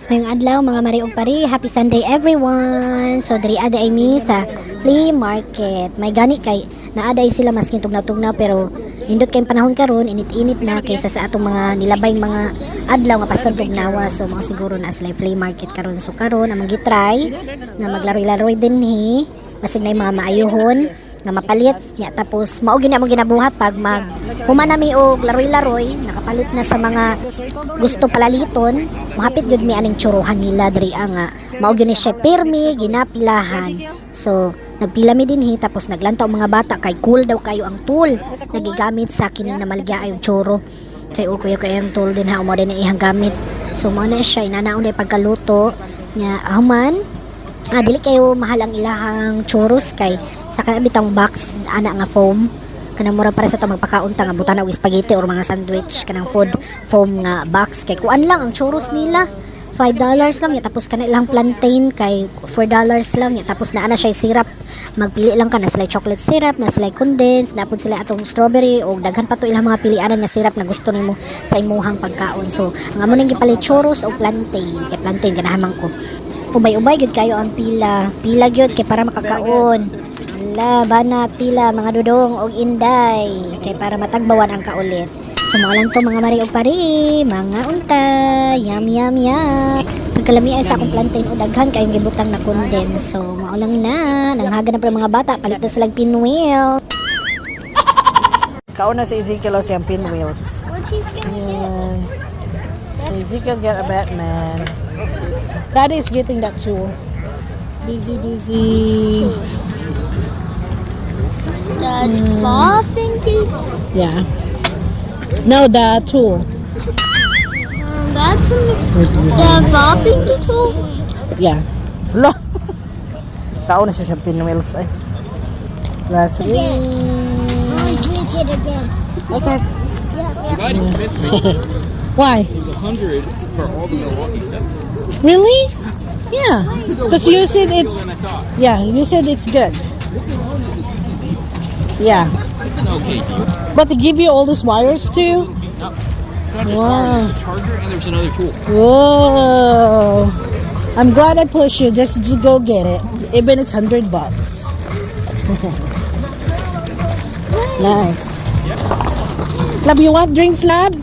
Ngayong adlaw mga Mari ug Pari, happy Sunday everyone. So diri ada ay mi sa flea market. May gani kay naaday sila maskin tugnaw-tugnaw pero indot kay panahon karon init-init na kaysa sa atong mga nilabay mga adlaw nga pastan tugnawa. So mga siguro na sila flea market karon. So karon among gitry na maglaro-laro dinhi basig na mga maayuhon nga mapalit nya tapos mao gyud among ginabuhat pag mag humanami og laroy-laroy nakapalit na sa mga gusto palaliton mahapit gyud mi aning tsuruhan nila diri nga mao gyud ni siya pirmi ginapilahan. So nagpila mi dinhi tapos naglantaw mga bata kay cool daw kayo ang tool nagigamit sa kining namaligya ay tsuro kay kuya kay ang tool din ha mo din ihang gamit. So mao na siya inanaon day pagkaluto nya human dili kayo mahal ang ilahang churros kay sa kana bitang box ana nga foam kanang mura para sa to magpakaunta nga butan og spaghetti or mga sandwich kanang food foam nga box kay kuan lang ang churros nila $5 lang ya tapos kana ilang plantain kay $4 lang ya tapos naa na siya syrup magpili lang ka na sila chocolate syrup na sila condensed napod sila atong strawberry o daghan pa to ilang mga pilianan nga syrup na gusto nimo sa imuhang pagkaon. So ang amo ning gipalit churros o plantain kay plantain ganahamang ko ubay-ubay gyud kayo ang pila gyud kay para makakaon ala banat pila mga dudong og inday kay para matagbawan ang kaulit. So mga lang to mga Mari ug Pari mga unta yum yum yum pagkalami ay sa akong plantain o daghan kayong gibutang na condense. So mao lang na nanghaga na pa mga bata palit na silang pinwheel Kauna si Ezekiel o siyang pinwheels. Yan. Ezekiel got a Batman. Daddy is getting that too. Busy. the fall thingy. Yeah. No, the tool. That's the fall thingy tool. Yeah. Lo. Kauna siya siyang pinwheels ay. Last week. Twitch it again. Okay. Glad you convinced me. Why? It was 100 for all the Milwaukee stuff. Really? Yeah. Because you said it's. Than I thought. Yeah, you said it's good. Yeah. It's an okay deal. But to give you all these wires too? No, it's not just Wow. wires. There's a charger and there's another tool. Whoa. I'm glad I pushed you just to go get it. Even it's $100. Nice. Lab, you want drinks, Lab?